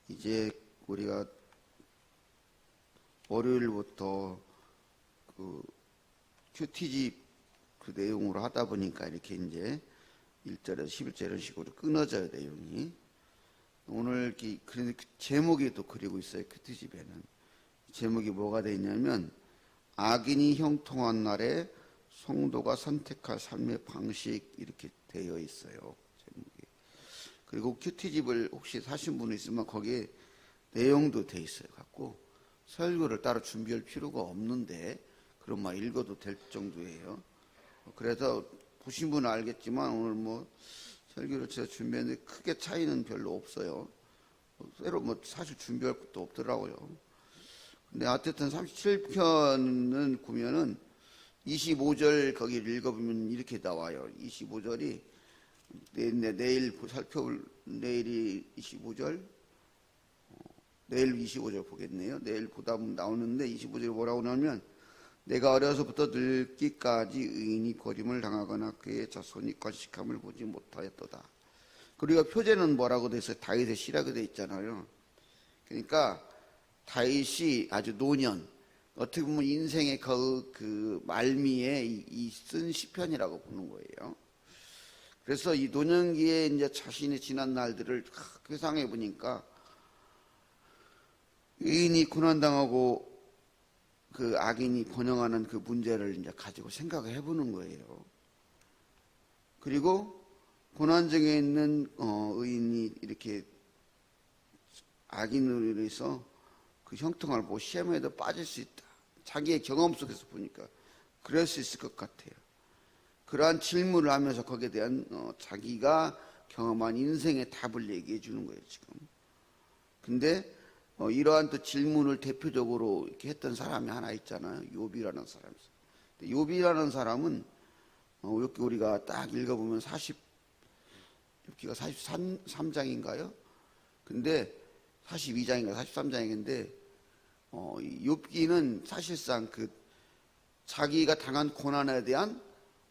이제 우리가 월요일부터 그 큐티집 그 내용으로 하다 보니까 이렇게 이제 1절에서 11절 이런 식으로 끊어져요, 내용이. 오늘 그 제목이 또 그리고 있어요, 큐티집에는. 제목이 뭐가 되어 있냐면, 악인이 형통한 날에 성도가 선택할 삶의 방식, 이렇게 되어 있어요, 제목이. 그리고 큐티집을 혹시 사신 분 있으면 거기에 내용도 되어 있어요, 갖고 설교를 따로 준비할 필요가 없는데 그런 말 읽어도 될 정도예요. 그래서 보신 분은 알겠지만 오늘 뭐 설교를 제가 준비했는데 크게 차이는 별로 없어요. 새로 뭐 사실 준비할 것도 없더라고요. 근데 어쨌든 37편은 보면은 25절 거기를 읽어보면 이렇게 나와요. 25절이 내일 살펴볼, 내일이 25절, 내일 25절 보겠네요. 내일 보다 보면 나오는데 25절이 뭐라고 나오면, 내가 어려서부터 늙기까지 의인이 버림을 당하거나 그의 자손이 건식함을 보지 못하였도다. 그리고 표제는 뭐라고 돼 있어요? 다윗의 시라고 돼 있잖아요. 그러니까 다윗이 아주 노년, 어떻게 보면 인생의 그 말미에 이 쓴 시편이라고 보는 거예요. 그래서 이 노년기에 이제 자신의 지난 날들을 회상해 보니까 의인이 고난당하고 그 악인이 번영하는 그 문제를 이제 가지고 생각을 해보는 거예요. 그리고 고난 중에 있는 의인이 이렇게 악인으로 인해서 그 형통을 보고 시험에도 빠질 수 있다. 자기의 경험 속에서 보니까 그럴 수 있을 것 같아요. 그러한 질문을 하면서 거기에 대한 자기가 경험한 인생의 답을 얘기해 주는 거예요, 지금. 근데 이러한 또 질문을 대표적으로 이렇게 했던 사람이 하나 있잖아요. 욥이라는 사람이. 욥이라는 사람은 이렇게 우리가 딱 읽어보면 욥기가 43장인가요? 근데 42장인가 43장인데 욥기는 사실상 그 자기가 당한 고난에 대한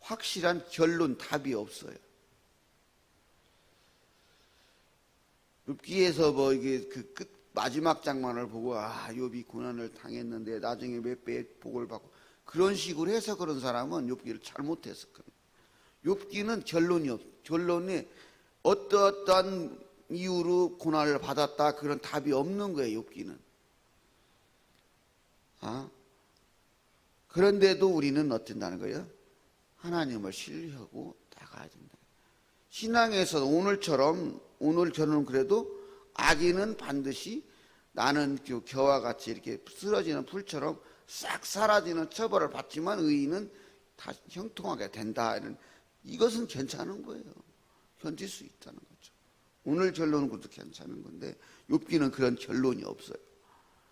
확실한 결론, 답이 없어요. 욥기에서 뭐 이게 그 끝 마지막 장만을 보고 욥이 고난을 당했는데 나중에 몇 배의 복을 받고 그런 식으로 해서 그런 사람은 욥기를 잘못했을 거예요. 욥기는 결론이 어떠한 이유로 고난을 받았다 그런 답이 없는 거예요, 욥기는. 그런데도 우리는 어쩐다는 거예요? 하나님을 신뢰하고 나가야 된다. 신앙에서 오늘 저는 그래도 악인은 반드시 나는 겨와 같이 이렇게 쓰러지는 풀처럼 싹 사라지는 처벌을 받지만 의인은 다 형통하게 된다. 이것은 괜찮은 거예요. 견딜 수 있다는 거죠. 오늘 결론은 그것도 괜찮은 건데 욥기는 그런 결론이 없어요.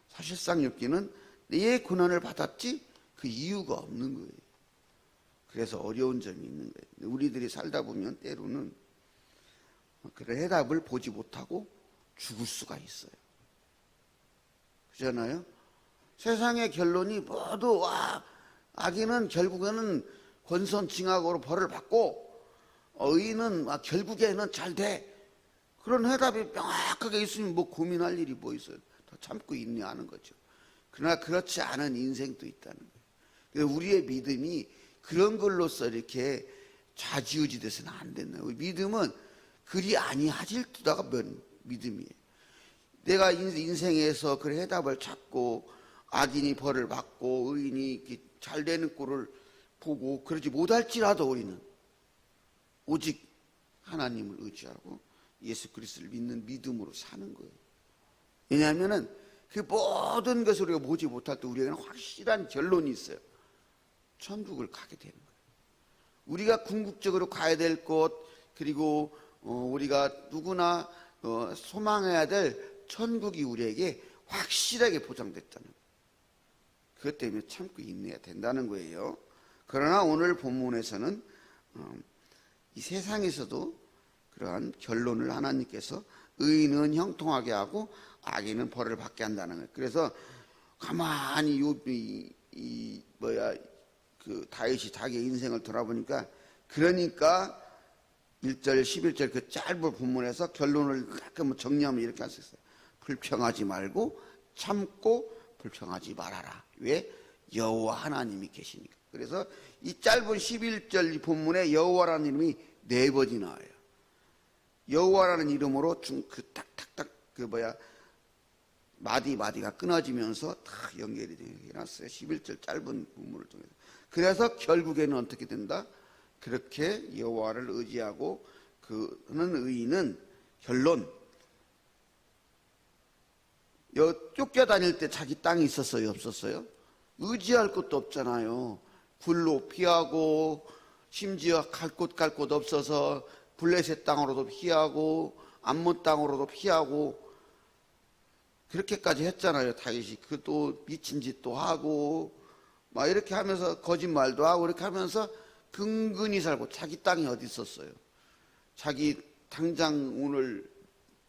사실상 욥기는 내 고난을 받았지 그 이유가 없는 거예요. 그래서 어려운 점이 있는 거예요. 우리들이 살다 보면 때로는 그런 해답을 보지 못하고 죽을 수가 있어요. 그렇잖아요? 세상의 결론이 모두 악인은 결국에는 권선징악으로 벌을 받고 의인은 결국에는 잘 돼. 그런 해답이 명확하게 있으면 뭐 고민할 일이 뭐 있어요. 더 참고 있냐 하는 거죠. 그러나 그렇지 않은 인생도 있다는 거예요. 우리의 믿음이 그런 걸로써 이렇게 좌지우지 돼서는 안 된다. 믿음은 그리 아니하질도다가 믿음이에요. 내가 인생에서 그 해답을 찾고 악인이 벌을 받고 의인이 잘 되는 꼴을 보고 그러지 못할지라도 우리는 오직 하나님을 의지하고 예수 그리스도를 믿는 믿음으로 사는 거예요. 왜냐하면 그 모든 것을 우리가 보지 못할 때 우리에게는 확실한 결론이 있어요. 천국을 가게 되는 거예요. 우리가 궁극적으로 가야 될 곳, 그리고 우리가 누구나 소망해야 될 천국이 우리에게 확실하게 보장됐다는 거예요. 그것 때문에 참고 인내해야 된다는 거예요. 그러나 오늘 본문에서는 이 세상에서도 그러한 결론을 하나님께서 의인은 형통하게 하고 악인은 벌을 받게 한다는 거예요. 그래서 가만히 그 다윗이 자기 인생을 돌아보니까, 그러니까 1절 11절 그 짧은 본문에서 결론을 가끔 정리하면 이렇게 할 수 있어요. 불평하지 말고 참고 불평하지 말아라. 왜? 여호와 하나님이 계시니까. 그래서 이 짧은 11절 본문에 여호와라는 이름이 4번이 나와요. 여호와라는 이름으로 그 탁탁탁 마디가 끊어지면서 다 연결이 되어 놨어요. 11절 짧은 본문을 통해서. 그래서 결국에는 어떻게 된다? 그렇게 여호와를 의지하고 그는 의인은 결론 쫓겨다닐 때 자기 땅이 있었어요? 없었어요? 의지할 것도 없잖아요. 불로 피하고 심지어 갈 곳 없어서 블레셋 땅으로도 피하고 암몬 땅으로도 피하고 그렇게까지 했잖아요. 다윗이 또 미친 짓도 하고 막 이렇게 하면서 거짓말도 하고 이렇게 하면서 근근히 살고 자기 땅이 어디 있었어요? 자기 당장 오늘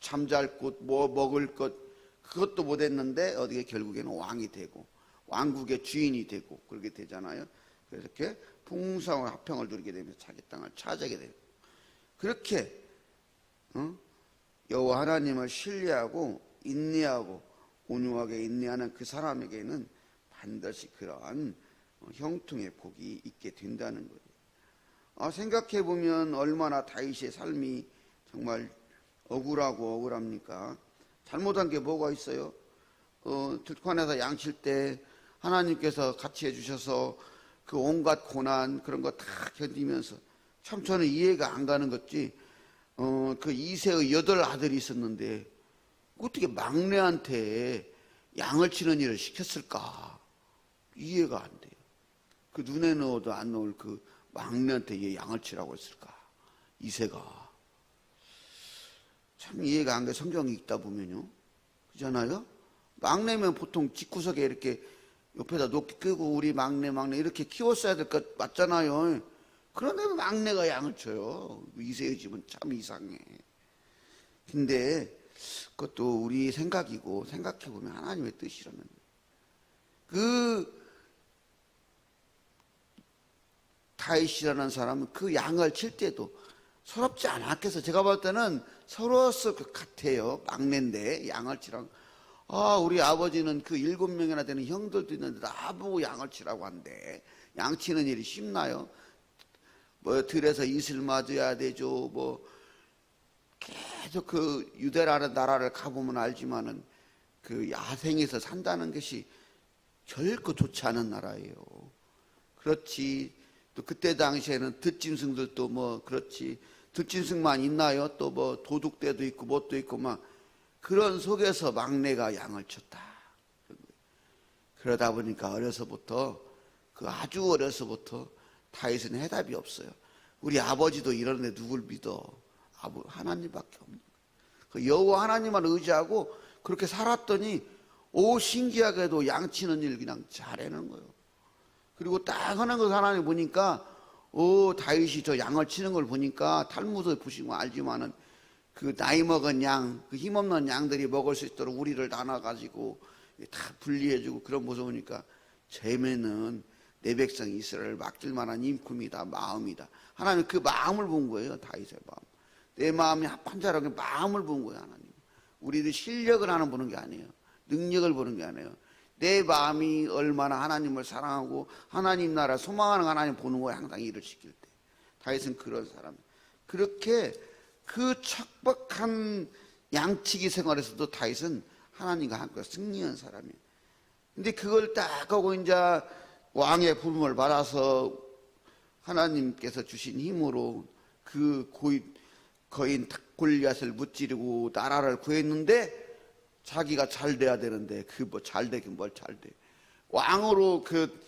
잠잘 곳, 뭐 먹을 것 그것도 못했는데 어디에 결국에는 왕이 되고 왕국의 주인이 되고 그렇게 되잖아요. 그래서 이렇게 풍성한 화평을 누리게 되면서 자기 땅을 차지하게 되고 그렇게 여호와 하나님을 신뢰하고 인내하고 온유하게 인내하는 그 사람에게는 반드시 그러한 형통의 복이 있게 된다는 거예요. 생각해 보면 얼마나 다윗의 삶이 정말 억울합니까? 잘못한 게 뭐가 있어요? 들판에서 양칠 때 하나님께서 같이 해주셔서 그 온갖 고난 그런 거 다 견디면서 참 저는 이해가 안 가는 거지. 그 이새의 8 아들이 있었는데 어떻게 막내한테 양을 치는 일을 시켰을까? 이해가 안 돼요. 그 눈에 넣어도 안 넣을 그 막내한테 왜 양을 치라고 했을까? 이새가. 참 이해가 안 가. 성경 읽다 보면요. 그잖아요? 막내면 보통 집구석에 이렇게 옆에다 놓기 끄고 우리 막내 이렇게 키웠어야 될 것 맞잖아요. 그런데 막내가 양을 쳐요. 이새의 집은 참 이상해. 근데 그것도 우리 생각이고 생각해보면 하나님의 뜻이라는 그 다윗이라는 사람은 그 양을 칠 때도 서럽지 않았겠어. 제가 볼 때는 서러웠을 것 같아요. 막내인데 양을 치라고. 우리 아버지는 그 7명이나 되는 형들도 있는데 나보고 양을 치라고 한대. 양 치는 일이 쉽나요? 들에서 이슬 맞아야 되죠. 계속 그 유대라는 나라를 가보면 알지만은 그 야생에서 산다는 것이 결코 좋지 않은 나라예요. 그렇지. 또 그때 당시에는 듣짐승들도 그렇지. 듣짐승만 있나요? 또 도둑대도 있고 뭣도 있고 막 그런 속에서 막내가 양을 쳤다. 그러다 보니까 아주 어려서부터 다윗은 해답이 없어요. 우리 아버지도 이러는데 누굴 믿어? 하나님밖에 없는 거예요. 그 여호와 하나님만 의지하고 그렇게 살았더니 신기하게도 양치는 일 그냥 잘해는 거예요. 그리고 딱 하는 거 하나님 보니까 다윗이 저 양을 치는 걸 보니까 탈무드 보시면 알지만은 그 나이 먹은 양, 그 힘없는 양들이 먹을 수 있도록 우리를 나눠가지고 다 분리해주고 그런 모습 보니까 쟤매는 내 백성 이스라엘을 맡길 만한 인품이다, 마음이다. 하나님 그 마음을 본 거예요. 다윗의 마음. 내 마음이 합한 자라고 마음을 본 거예요. 하나님. 우리들 실력을 하나 보는 게 아니에요. 능력을 보는 게 아니에요. 내 마음이 얼마나 하나님을 사랑하고 하나님 나라 소망하는 하나님 보는 거예요. 항상 일을 시킬 때. 다윗은 그런 사람. 그렇게 그 척박한 양치기 생활에서도 다윗은 하나님과 함께 승리한 사람이에요. 근데 그걸 딱 하고 이제 왕의 부름을 받아서 하나님께서 주신 힘으로 그 거인 골리앗을 무찌르고 나라를 구했는데 자기가 잘 돼야 되는데 잘 되긴 뭘 잘 돼. 왕으로 그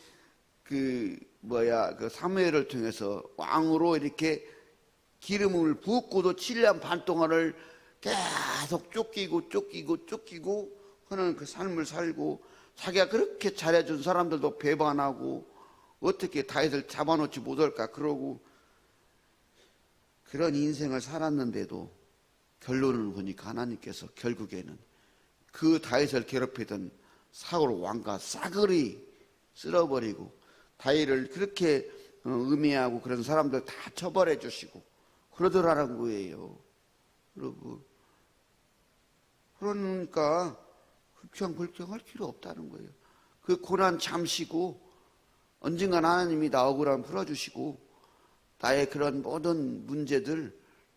사무엘을 통해서 왕으로 이렇게 기름을 붓고도 7년 반 동안을 계속 쫓기고 하는 그 삶을 살고 자기가 그렇게 잘해준 사람들도 배반하고 어떻게 다윗을 잡아놓지 못할까 그러고 그런 인생을 살았는데도 결론을 보니까 하나님께서 결국에는 그 다윗을 괴롭히던 사울 왕과 싸그리 쓸어버리고 다윗을 그렇게 음해하고 그런 사람들 다 처벌해 주시고 그러더라는 거예요. 여러분 그러니까 불평할 필요 없다는 거예요. 그 고난 참으시고 언젠간 하나님이 나 억울함 풀어주시고 나의 그런 모든 문제들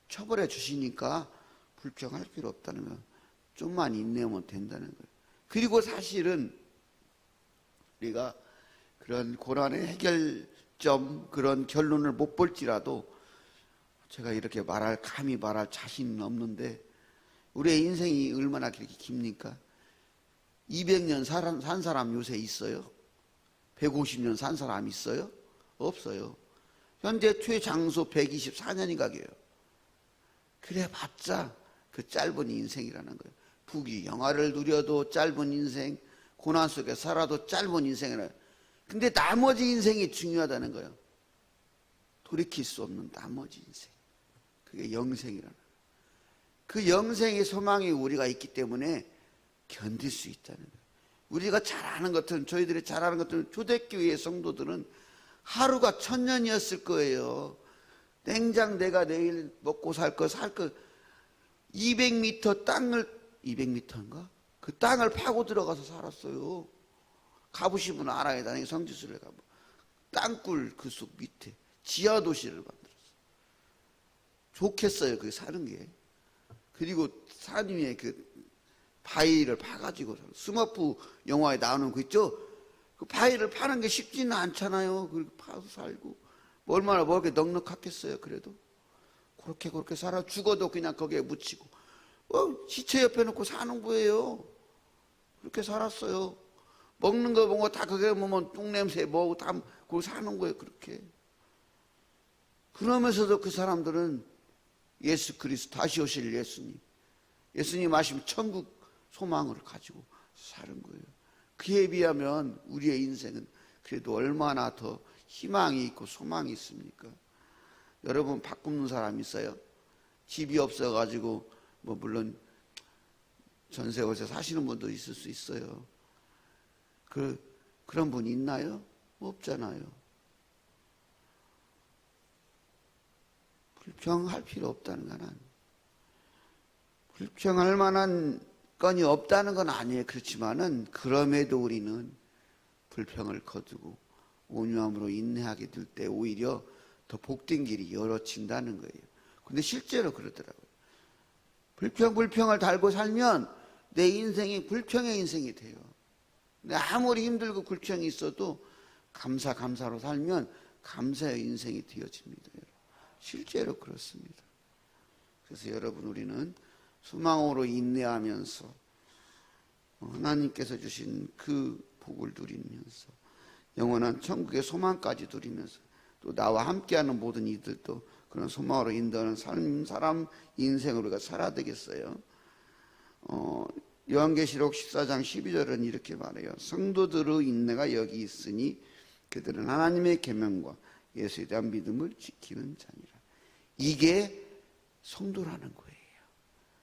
처벌해 주시니까 불평할 필요 없다는 거예요. 좀만 인내하면 된다는 거예요. 그리고 사실은 우리가 그런 고난의 해결점, 그런 결론을 못 볼지라도 제가 이렇게 감히 말할 자신은 없는데 우리의 인생이 얼마나 그렇게 깁니까? 200년 산 사람 요새 있어요? 150년 산 사람 있어요? 없어요. 현재 최장수 124년인가 돼요. 그래 봤자 그 짧은 인생이라는 거예요. 부귀 영화를 누려도 짧은 인생, 고난 속에 살아도 짧은 인생이라. 근데 나머지 인생이 중요하다는 거예요. 돌이킬 수 없는 나머지 인생. 그게 영생이라는 거예요. 그 영생의 소망이 우리가 있기 때문에 견딜 수 있다는 거예요. 우리가 잘 아는 것들은, 저희들이 잘 아는 것들은 초대교회의 성도들은 하루가 1000년이었을 거예요. 냉장 내가 내일 먹고 살 거 200m 땅을, 200m인가? 그 땅을 파고 들어가서 살았어요. 가보시면 알아야 돼. 성지순례 가면 땅굴 그 속 밑에 지하 도시를 만들었어요. 좋겠어요, 그 사는 게. 그리고 산 위에 그 바위를 파가지고 스머프 영화에 나오는 거 있죠? 그 바위를 파는 게 쉽지는 않잖아요. 그렇게 파서 살고 얼마나 그렇게 넉넉하겠어요. 그래도 그렇게 살아. 죽어도 그냥 거기에 묻히고 시체 옆에 놓고 사는 거예요. 그렇게 살았어요. 먹는 거 보고 다 그게 보면 똥냄새 뭐고 다 그걸 사는 거예요. 그렇게. 그러면서도 그 사람들은 예수 그리스도 다시 오실 예수님 하시면 천국 소망을 가지고 사는 거예요. 그에 비하면 우리의 인생은 그래도 얼마나 더 희망이 있고 소망이 있습니까? 여러분 밥 굶는 사람 있어요? 집이 없어가지고 물론 전세월세 사시는 분도 있을 수 있어요. 그런 분 있나요? 없잖아요. 불평할 필요 없다는 건 불평할 만한 건이 없다는 건 아니에요. 그렇지만은 그럼에도 우리는 불평을 거두고 온유함으로 인내하게 될 때 오히려 더 복된 길이 열어진다는 거예요. 근데 실제로 그러더라고요. 불평을 달고 살면 내 인생이 불평의 인생이 돼요. 근데 아무리 힘들고 불평이 있어도 감사로 살면 감사의 인생이 되어집니다. 실제로 그렇습니다. 그래서 여러분 우리는 소망으로 인내하면서 하나님께서 주신 그 복을 누리면서 영원한 천국의 소망까지 누리면서 또 나와 함께하는 모든 이들도 그런 소망으로 인도하는 사람 인생으로 우리가 살아야 되겠어요. 요한계시록 14장 12절은 이렇게 말해요. 성도들의 인내가 여기 있으니 그들은 하나님의 계명과 예수에 대한 믿음을 지키는 자니라. 이게 성도라는 거예요.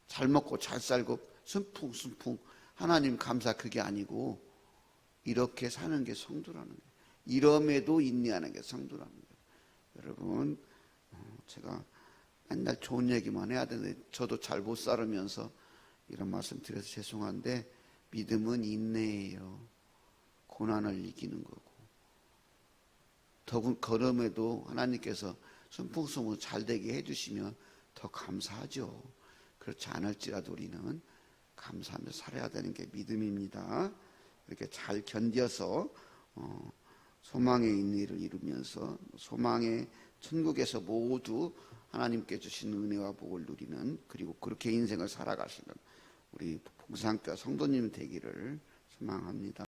잘 먹고 잘 살고 순풍 하나님 감사 그게 아니고 이렇게 사는 게 성도라는 거예요. 이럼에도 인내하는 게 성도라는 거예요. 여러분 제가 맨날 좋은 얘기만 해야 되는데 저도 잘 못 살으면서 이런 말씀 드려서 죄송한데 믿음은 인내예요. 고난을 이기는 거고 더군 그럼에도 하나님께서 순풍순풍 잘 되게 해주시면 더 감사하죠. 그렇지 않을지라도 우리는 감사하며 살아야 되는 게 믿음입니다. 이렇게 잘 견뎌서 소망의 인내를 이루면서 소망의 천국에서 모두 하나님께 주신 은혜와 복을 누리는 그리고 그렇게 인생을 살아가시는 우리 봉사학교 성도님 되기를 소망합니다.